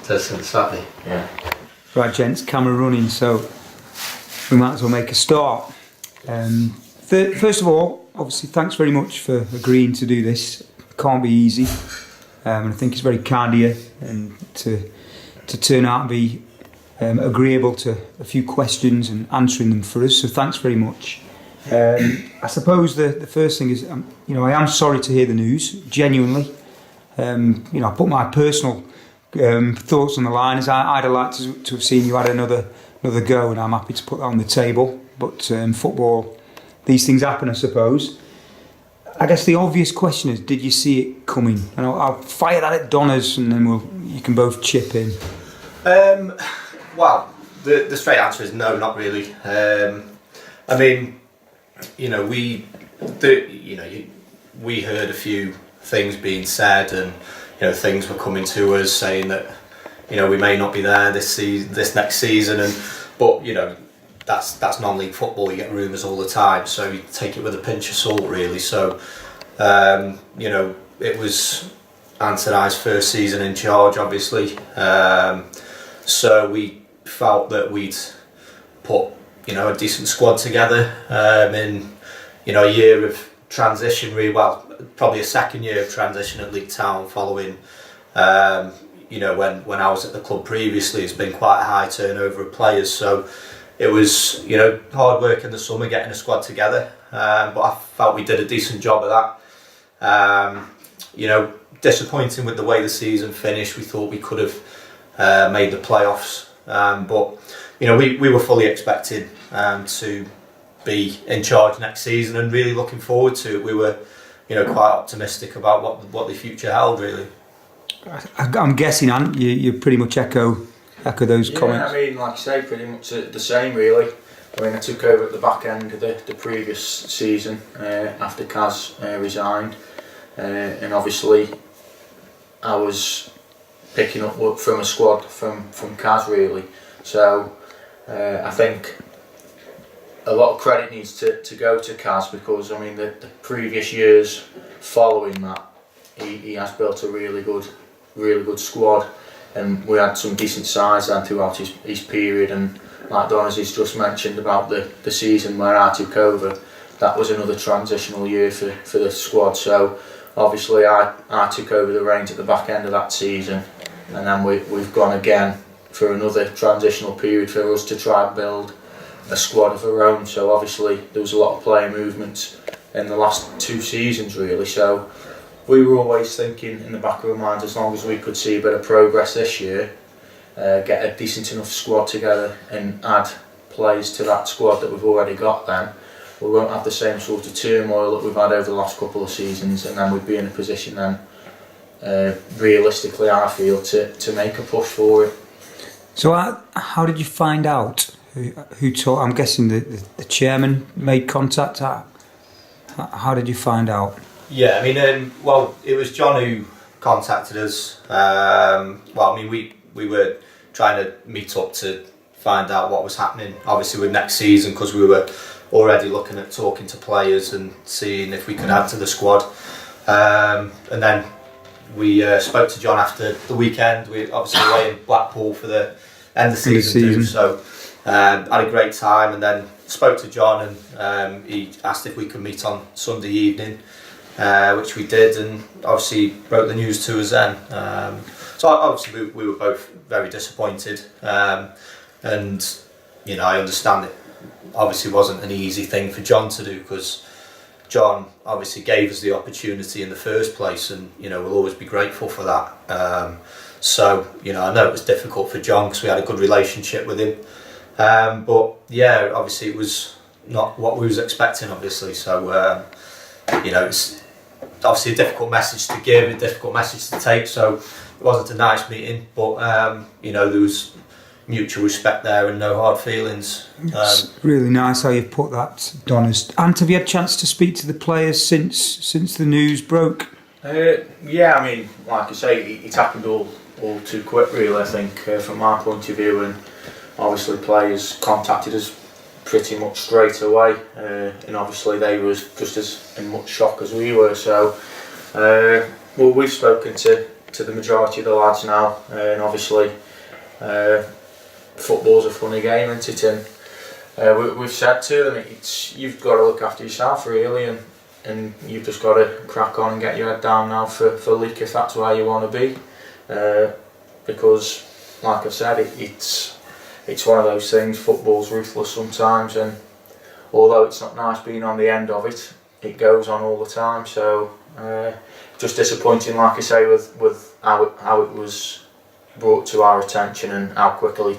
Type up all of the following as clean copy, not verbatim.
does, exactly. Yeah. Right, gents, camera running, so we might as well make a start. First of all, obviously, thanks very much for agreeing to do this. Can't be easy, and I think it's very kind of you and to turn out and be agreeable to a few questions and answering them for us. So thanks very much. I suppose the first thing is, I am sorry to hear the news. Genuinely, I put my personal thoughts on the line. As I'd have liked to have seen you had another go, and I'm happy to put that on the table. But football, these things happen, I suppose. I guess the obvious question is, did you see it coming? And I'll fire that at Donners, and then you can both chip in. Well, the straight answer is no, not really. I mean, we heard a few things being said, and things were coming to us saying that we may not be there this next season, but that's non-league football. You get rumours all the time, so you take it with a pinch of salt, really. So it was Anthony's first season in charge, obviously. So we felt that we'd put a decent squad together in a year of transition, really. Well, probably a second year of transition at League Town following when I was at the club previously. It's been quite a high turnover of players, so it was hard work in the summer getting a squad together, but I felt we did a decent job of that. Disappointing with the way the season finished. We thought we could have made the playoffs, but we were fully expected to be in charge next season, and really looking forward to it. We were quite optimistic about what the future held, really. I'm guessing, Ant, you pretty much echo those comments. Yeah, I mean, like I say, pretty much the same, really. I mean, I took over at the back end of the previous season after Kaz resigned, and obviously I was picking up work from a squad from Kaz, really. So I think a lot of credit needs to go to Kaz, because I mean the previous years following that, he has built a really good squad, and we had some decent size then throughout his period. And like Donners has just mentioned about the season where I took over, that was another transitional year for the squad. So obviously I took over the reins at the back end of that season, and then we've gone again for another transitional period for us to try and build a squad of our own. So obviously there was a lot of player movements in the last 2 seasons, really. So we were always thinking in the back of our minds, as long as we could see a bit of progress this year, get a decent enough squad together and add players to that squad that we've already got, then we won't have the same sort of turmoil that we've had over the last couple of seasons, and then we'd be in a position then, realistically, I feel, to make a push for it. So how did you find out? Who told? I'm guessing the chairman made contact. How did you find out? Yeah, I mean, well, it was John who contacted us. We were trying to meet up to find out what was happening, obviously, with next season, because we were already looking at talking to players and seeing if we could add to the squad. And then we spoke to John after the weekend. We obviously away in Blackpool for the end of the season. So had a great time, and then spoke to John, and he asked if we could meet on Sunday evening, which we did, and obviously broke the news to us then. So obviously we were both very disappointed, and I understand it obviously wasn't an easy thing for John to do, because John obviously gave us the opportunity in the first place, and we'll always be grateful for that. So I know it was difficult for John because we had a good relationship with him, but yeah, obviously it was not what we was expecting, obviously. So it's obviously a difficult message to give, a difficult message to take. So it wasn't a nice meeting, but there was mutual respect there and no hard feelings. It's really nice how you've put that, Donners. And have you had a chance to speak to the players since the news broke? Yeah, I mean, like I say, it happened all too quick, really, I think, from our point of view, and obviously players contacted us pretty much straight away, and obviously they were just as in much shock as we were. So we've spoken to to the majority of the lads now, and obviously football's a funny game, isn't it? And we've said to them, you've got to look after yourself really, and you've just got to crack on and get your head down now for league if that's where you want to be, because like I said, it's one of those things. Football's ruthless sometimes, and although it's not nice being on the end of it, it goes on all the time. So just disappointing, like I say, with how it was brought to our attention and how quickly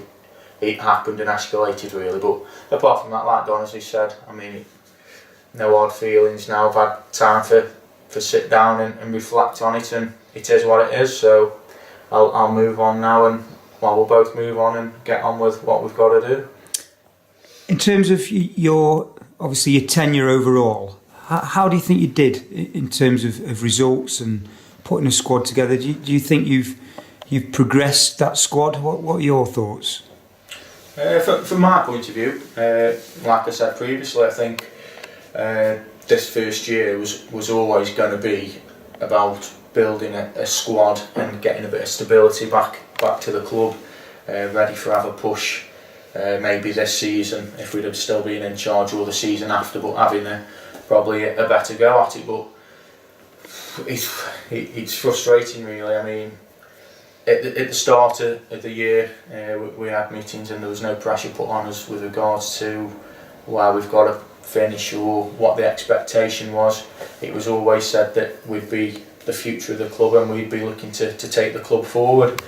it happened and escalated really. But apart from that, like Donnelly said, I mean, no hard feelings now. I've had time to sit down and reflect on it, and it is what it is. So I'll move on now, and we'll both move on and get on with what we've got to do. In terms of your tenure overall, how do you think you did in terms of results and putting a squad together? Do you think you've progressed that squad? What are your thoughts? From my point of view, like I said previously, I think this first year was always going to be about building a squad and getting a bit of stability back to the club, ready for have a push. Maybe this season, if we'd have still been in charge, or the season after, but having probably a better go at it. But it's frustrating really. I mean, at the start of the year, we had meetings and there was no pressure put on us with regards to where we've got to finish or what the expectation was. It was always said that we'd be the future of the club and we'd be looking to take the club forward.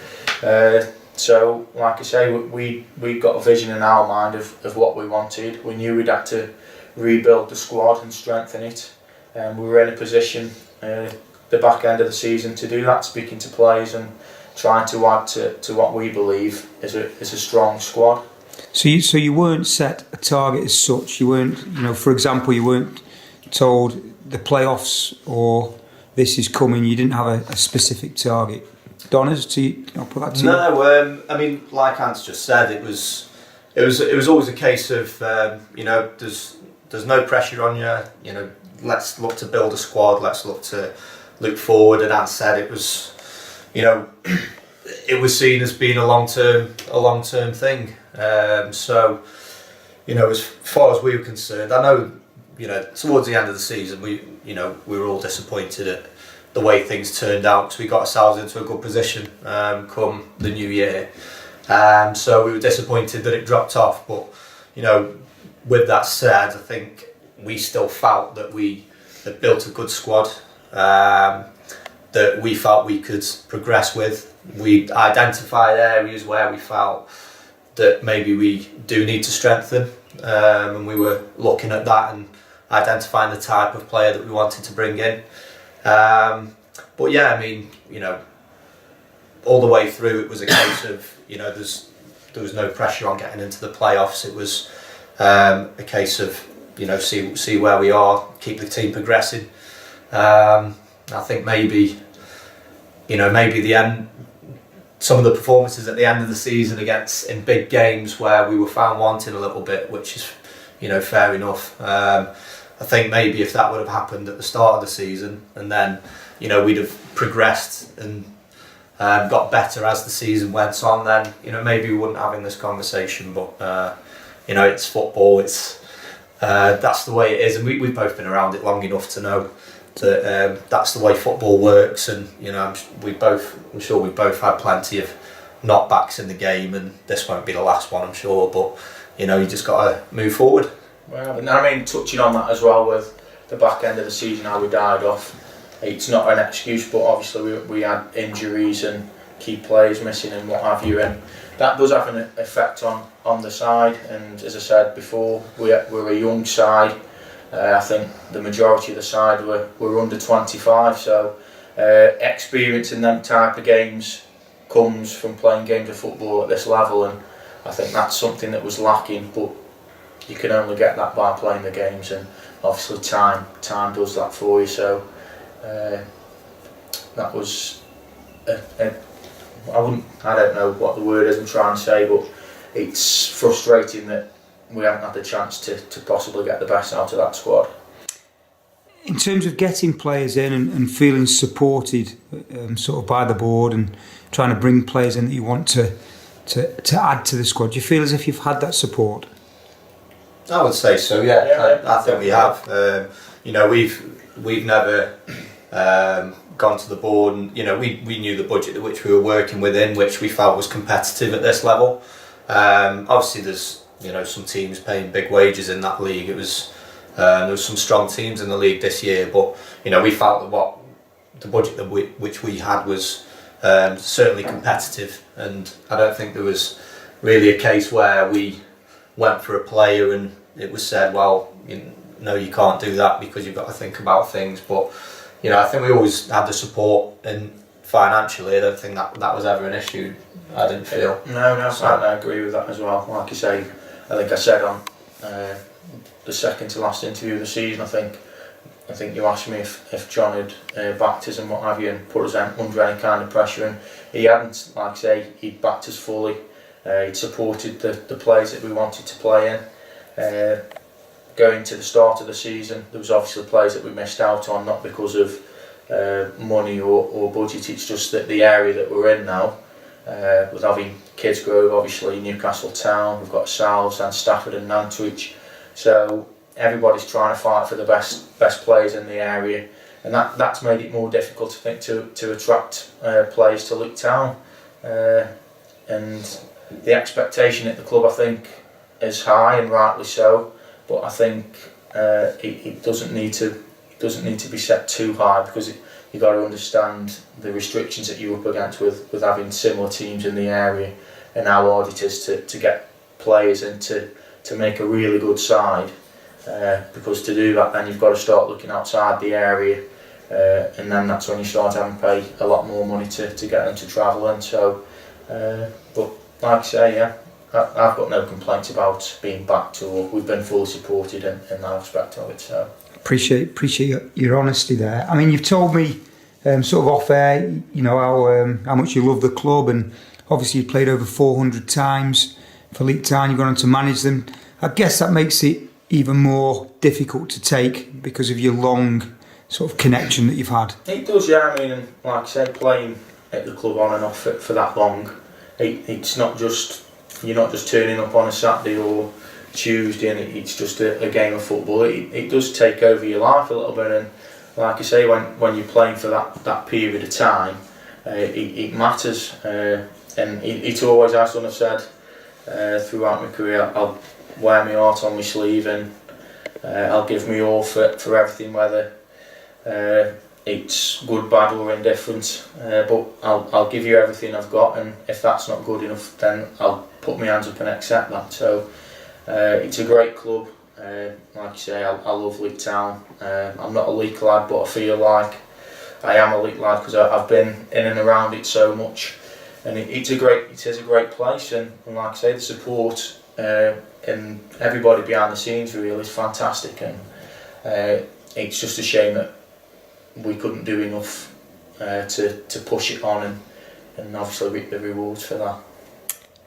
So, like I say, we got a vision in our mind of what we wanted. We knew we'd had to rebuild the squad and strengthen it, and we were in a position the back end of the season to do that, speaking to players and trying to add to what we believe is a strong squad. So you weren't set a target as such. You weren't, for example, you weren't told the playoffs or this is coming. You didn't have a specific target. Donners, I'll put that to you. No, I mean, like Hans just said, it was always a case of there's no pressure on you. Let's look to build a squad. Let's look forward. And Hans said it was, it was seen as being a long term thing. So, as far as we were concerned, I know, towards the end of the season, we were all disappointed at the way things turned out, because we got ourselves into a good position come the new year. So we were disappointed that it dropped off, but with that said, I think we still felt that we had built a good squad that we felt we could progress with. We identified areas where we felt that maybe we do need to strengthen, and we were looking at that and identifying the type of player that we wanted to bring in. But yeah, I mean, all the way through it was a case of, there was no pressure on getting into the playoffs. It was a case of, see where we are, keep the team progressing. I think maybe the end, some of the performances at the end of the season in big games where we were found wanting a little bit, which is, fair enough. I think maybe if that would have happened at the start of the season, and then we'd have progressed and got better as the season went on, then maybe we wouldn't have in this conversation. But it's football. It's that's the way it is, and we've both been around it long enough to know that that's the way football works. And I'm sure we both had plenty of knockbacks in the game, and this won't be the last one, I'm sure. But you just got to move forward. Well, and I mean, touching on that as well with the back end of the season, how we died off, it's not an excuse, but obviously we had injuries and key players missing and what have you, and that does have an effect on the side. And as I said before, we're a young side. I think the majority of the side were under 25, so experience in them type of games comes from playing games of football at this level, and I think that's something that was lacking. But you can only get that by playing the games, and obviously time does that for you. So that was I don't know what the word is I'm trying to say, but it's frustrating that we haven't had the chance to possibly get the best out of that squad. in terms of getting players in and feeling supported sort of by the board and trying to bring players in that you want to add to the squad, do you feel as if you've had that support? I would say so, yeah. I think we have. We've never gone to the board, and we knew the budget which we were working within, which we felt was competitive at this level. Obviously, there's some teams paying big wages in that league. There was some strong teams in the league this year, but we felt that what the budget which we had was certainly competitive, and I don't think there was really a case where we went for a player and it was said, well, you can't do that because you've got to think about things. But I think we always had the support, and financially I don't think that was ever an issue. I didn't feel. No, I agree with that as well. Like you say, I think I said on the second to last interview of the season, I think you asked me if John had backed us and what have you, and put us under any kind of pressure, and he hadn't. Like I say, he'd backed us fully. He'd supported the players that we wanted to play in. Going to the start of the season, there was obviously players that we missed out on, not because of money or budget. It's just that the area that we're in now, with having Kidsgrove, obviously Newcastle Town, we've got ourselves and Stafford and Nantwich, so everybody's trying to fight for the best players in the area, and that's made it more difficult, I think, to attract players to Luke Town, and the expectation at the club, I think, is high, and rightly so. But I think it doesn't need to be set too high, because you've got to understand the restrictions that you're up against with having similar teams in the area, and how hard it is to get players and to make a really good side. Because to do that, then you've got to start looking outside the area, and then that's when you start having to pay a lot more money to get them to travel in. So, but like I say, yeah, I've got no complaints about being backed, or we've been fully supported in that aspect of it. So appreciate your honesty there. I mean, you've told me sort of off air, how much you love the club, and obviously you played over 400 times for League Town. You've gone on to manage them. I guess that makes it even more difficult to take because of your long sort of connection that you've had. It does, yeah. I mean, and like I say, playing at the club on and off for that long, it's not just, you're not just turning up on a Saturday or Tuesday and it's just a game of football. It does take over your life a little bit, and like I say, when you're playing for that period of time, it matters, and it always has done. I've said throughout my career, I'll wear my heart on my sleeve, and I'll give me all for everything, whether it's good, bad or indifferent, but I'll give you everything I've got, and if that's not good enough, then I'll put my hands up and accept that. So it's a great club. Like you say, I love League Town. I'm not a League lad, but I feel like I am a League lad because I've been in and around it so much, and it is a great place, and like I say, the support and everybody behind the scenes really is fantastic, and it's just a shame that we couldn't do enough to push it on and obviously reap the rewards for that.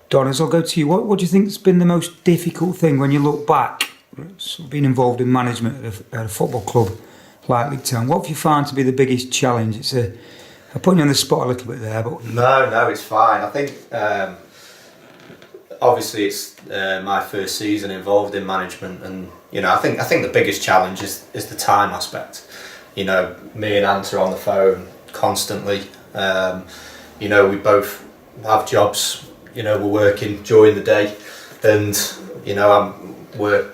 Don, as I'll go to you, what do you think has been the most difficult thing when you look back, sort of being involved in management at a football club like League Town? What have you found to be the biggest challenge? I'm putting you on the spot a little bit there, but no, it's fine. I think obviously it's my first season involved in management, and I think the biggest challenge is the time aspect. Me and Ant are on the phone constantly. We both have jobs. We're working during the day, and we're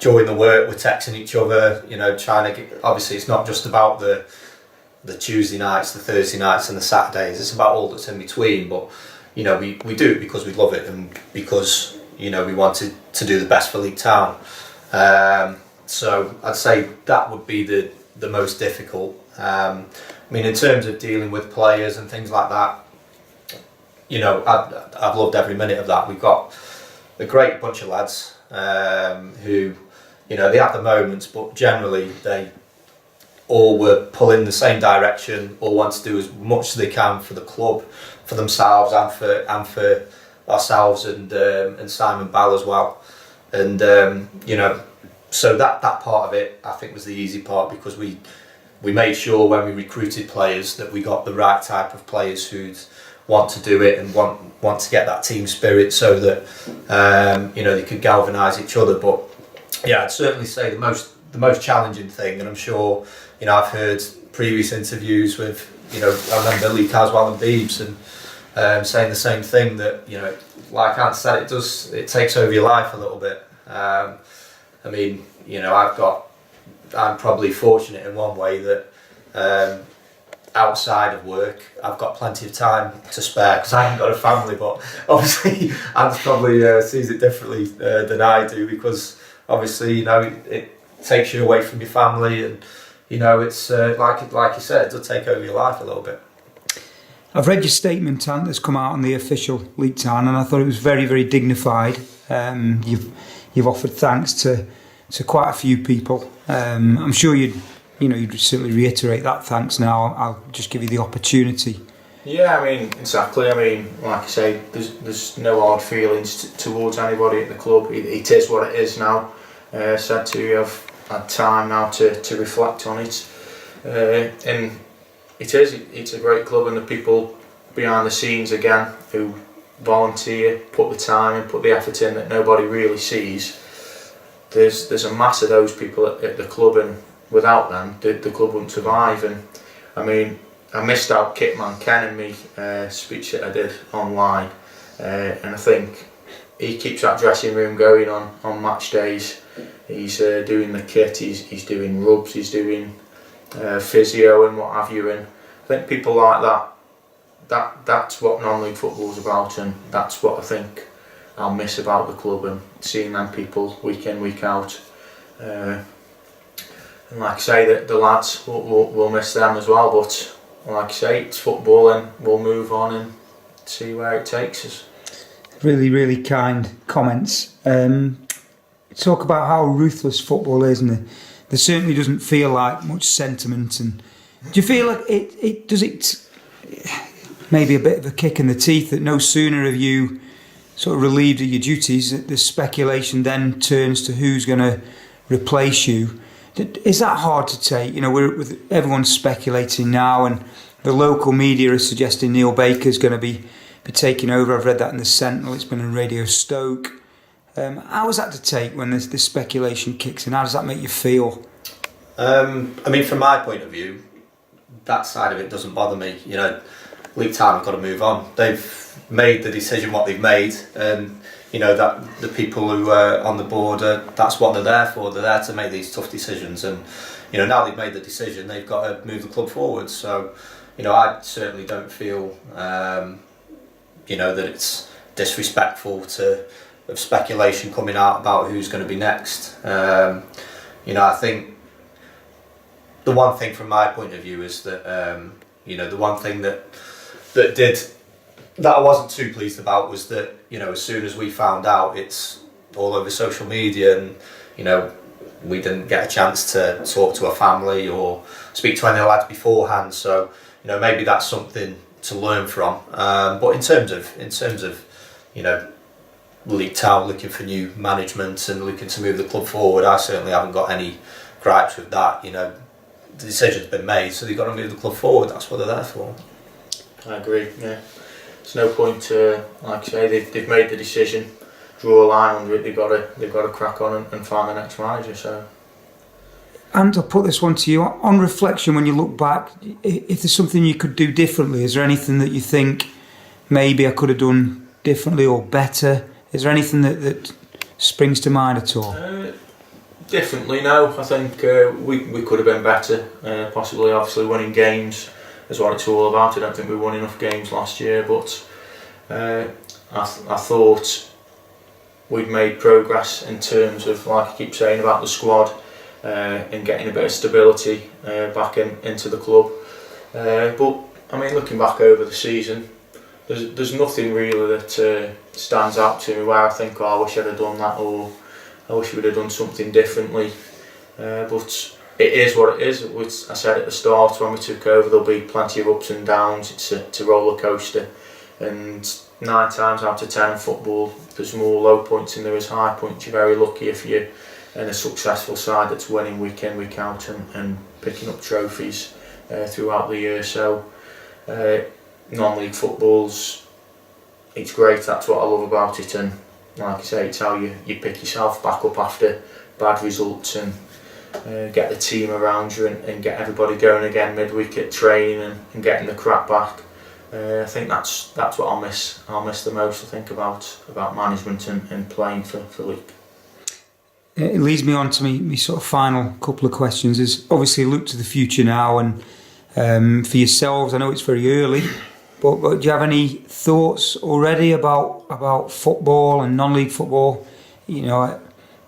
during the work we're texting each other. Trying to get. Obviously, it's not just about the Tuesday nights, the Thursday nights, and the Saturdays. It's about all that's in between. But we do it because we love it, and because we wanted to do the best for League Town. So I'd say that would be the most difficult. In terms of dealing with players and things like that, I've loved every minute of that. We've got a great bunch of lads who, they have the moments, but generally they all were pulling the same direction, all want to do as much as they can for the club, for themselves, and for ourselves, and Simon Bell as well. And so that part of it, I think, was the easy part, because we made sure when we recruited players that we got the right type of players who'd want to do it and want to get that team spirit, so that they could galvanise each other. But yeah, I'd certainly say the most challenging thing, and I'm sure I've heard previous interviews with I remember Lee Caswell and Beebs and saying the same thing, that like Ant said, it takes over your life a little bit. I mean, I'm probably fortunate in one way that outside of work I've got plenty of time to spare, because I haven't got a family. But obviously Ant probably sees it differently than I do, because obviously it takes you away from your family, and it's like you said, it does take over your life a little bit. I've read your statement, Ant, that's come out on the official League Town, and I thought it was very, very dignified. You've offered thanks to quite a few people. I'm sure you'd certainly reiterate that thanks now. I'll just give you the opportunity. Yeah, I mean, exactly. I mean, like I say, there's no hard feelings towards anybody at the club. It is what it is now. Sad to have had time now to reflect on it. And it's a great club, and the people behind the scenes, again, who volunteer, put the time and put the effort in that nobody really sees. There's a mass of those people at the club, and without them the club wouldn't survive. And I mean, I missed out Kitman Ken and me speech that I did online, and I think he keeps that dressing room going on match days. He's doing the kit, he's doing rubs, he's doing physio and what have you, and I think people like that's what non-league football's about, and that's what I think I'll miss about the club, and seeing them people week in, week out. And like I say, the lads, we'll miss them as well, but like I say, it's football, and we'll move on and see where it takes us. Really, really kind comments. Talk about how ruthless football is, and there certainly doesn't feel like much sentiment. And do you feel like it does maybe a bit of a kick in the teeth that no sooner have you sort of relieved of your duties, that the speculation then turns to who's going to replace you? Is that hard to take? Everyone's speculating now, and the local media is suggesting Neil Baker's going to be taking over. I've read that in the Sentinel. It's been in Radio Stoke. How is that to take when this speculation kicks in? How does that make you feel? I mean, from my point of view, that side of it doesn't bother me. League Town have got to move on. They've made the decision what they've made, and that the people who are on the board, that's what they're there for. They're there to make these tough decisions, and now they've made the decision, they've got to move the club forward. So I certainly don't feel that it's disrespectful of speculation coming out about who's going to be next. I think the one thing from my point of view is that the one thing that I wasn't too pleased about was that as soon as we found out, it's all over social media, and we didn't get a chance to talk to a family or speak to any of the lads beforehand. So maybe that's something to learn from. But in terms of League Town looking for new management and looking to move the club forward, I certainly haven't got any gripes with that. The decision's been made, so they've got to move the club forward. That's what they're there for. I agree. Yeah, there's no point. Like I say, they've made the decision. Draw a line under it. They've got to crack on and find the next manager. So. And I'll put this one to you. On reflection, when you look back, if there's something you could do differently, is there anything that you think maybe I could have done differently or better? Is there anything that springs to mind at all? Differently, no. I think we could have been better. Possibly, obviously, winning games is what it's all about. I don't think we won enough games last year, but I thought we'd made progress in terms of, like I keep saying, about the squad and getting a bit of stability back into the club. But I mean, looking back over the season, there's nothing really that stands out to me where I think, I wish I'd have done that, or I wish we'd have done something differently. But it is what it is. Which I said at the start when we took over, there'll be plenty of ups and downs. It's a roller coaster, and 9 times out of 10 in football, there's more low points than there is high points. You're very lucky if you and a successful side that's winning week in, week out, and picking up trophies throughout the year. So non-league football's, it's great, that's what I love about it, and like I say, it's how you pick yourself back up after bad results, and get the team around you, and get everybody going again midweek at training, and getting the crap back. I think that's what I'll miss the most, I think, about management and playing for league. It leads me on to me sort of final couple of questions. Is obviously look to the future now, and for yourselves, I know it's very early, but do you have any thoughts already about football and non-league football? You know,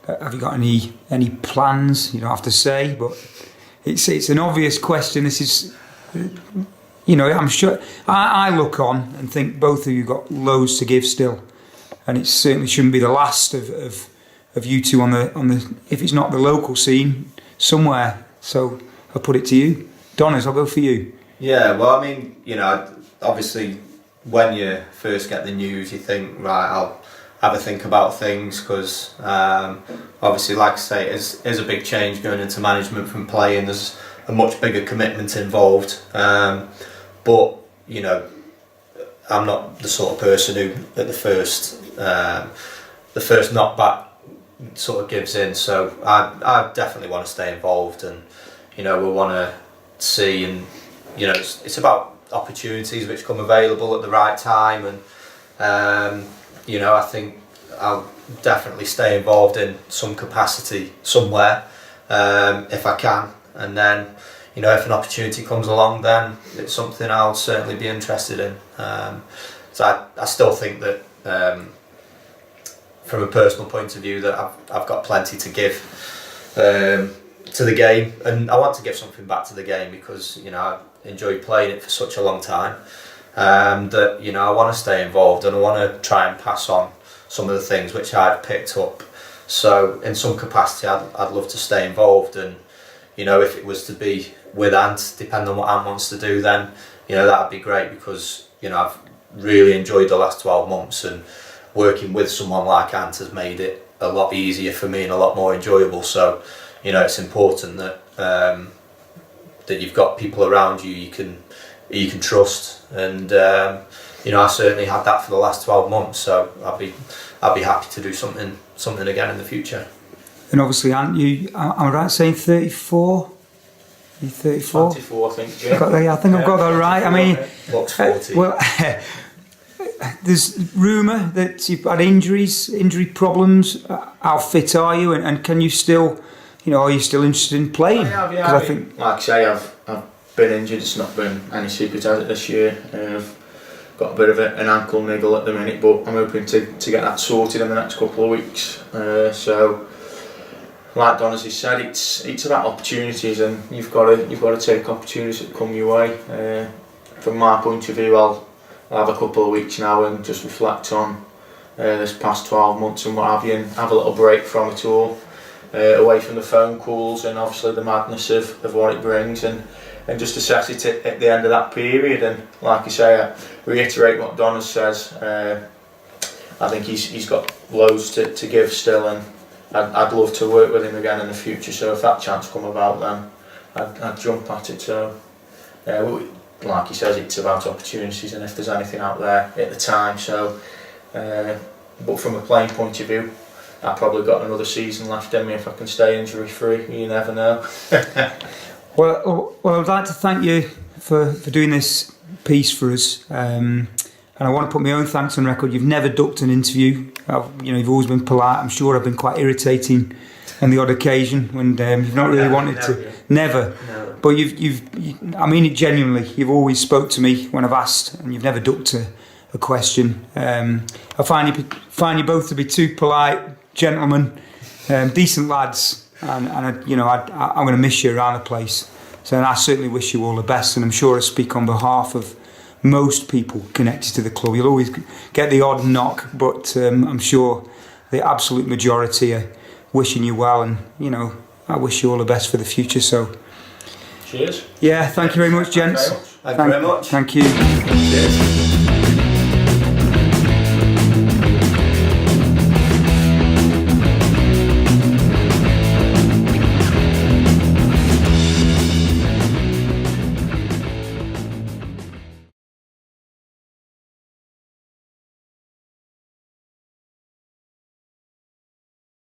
have you got any plans? You don't have to say, but it's an obvious question. This is, you know, I'm sure I look on and think both of you got loads to give still, and it certainly shouldn't be the last of you two on the if it's not the local scene somewhere. So I'll put it to you, Donners. I'll go for you. Yeah, well, I mean, you know, obviously when you first get the news, you think, right, I'll have a think about things, because obviously, like I say, it is a big change going into management from playing. There's a much bigger commitment involved, but you know, I'm not the sort of person who at the first knockback sort of gives in. So I definitely want to stay involved, and you know, we want to see, and you know, it's about opportunities which come available at the right time, and you know, I think I'll definitely stay involved in some capacity somewhere if I can, and then you know, if an opportunity comes along, then it's something I'll certainly be interested in. So I still think that from a personal point of view, that I've got plenty to give to the game, and I want to give something back to the game, because you know, I enjoyed playing it for such a long time, that you know, I want to stay involved, and I want to try and pass on some of the things which I've picked up. So in some capacity, I'd love to stay involved, and you know, if it was to be with Ant, depending on what Ant wants to do, then you know, that'd be great, because you know, I've really enjoyed the last 12 months, and working with someone like Ant has made it a lot easier for me and a lot more enjoyable. So you know, it's important that that you've got people around you you can trust, and you know, I certainly had that for the last 12 months. So I'd be happy to do something again in the future. And obviously, Ant, am I right saying 34? You're 34? 24, I think, Jim. I think I've got that right. I mean, Looks 40. Well, there's rumour that you've had injury problems. How fit are you, and can you still, you know, are you still interested in playing? I think, like I say, I've been injured. It's not been any secret as it this year. I've got a bit of an ankle niggle at the minute, but I'm hoping to get that sorted in the next couple of weeks. So, like Don has said, it's about opportunities, and you've got to take opportunities that come your way. From my point of view, I'll have a couple of weeks now and just reflect on this past 12 months and what have you, and have a little break from it all, away from the phone calls and obviously the madness of what it brings, and just assess it at the end of that period. And like I say, I reiterate what Don says. I think he's got loads to give still, and I'd love to work with him again in the future. So if that chance come about, then I'd jump at it. So like he says, it's about opportunities, and if there's anything out there at the time. So but from a playing point of view, I've probably got another season left in me if I can stay injury free. You never know. Well, I'd like to thank you for doing this piece for us, and I want to put my own thanks on record. You've never ducked an interview. You've always been polite. I'm sure I've been quite irritating on the odd occasion when you've not really wanted to. Never. But I mean it genuinely. You've always spoke to me when I've asked, and you've never ducked a question. I find you both to be two polite gentlemen, decent lads. And I'm going to miss you around the place. So I certainly wish you all the best, and I'm sure I speak on behalf of most people connected to the club. You'll always get the odd knock, but I'm sure the absolute majority are wishing you well, and I wish you all the best for the future. So cheers. Yeah, thank you very much, gents. Thank you very much. Thank you. Cheers.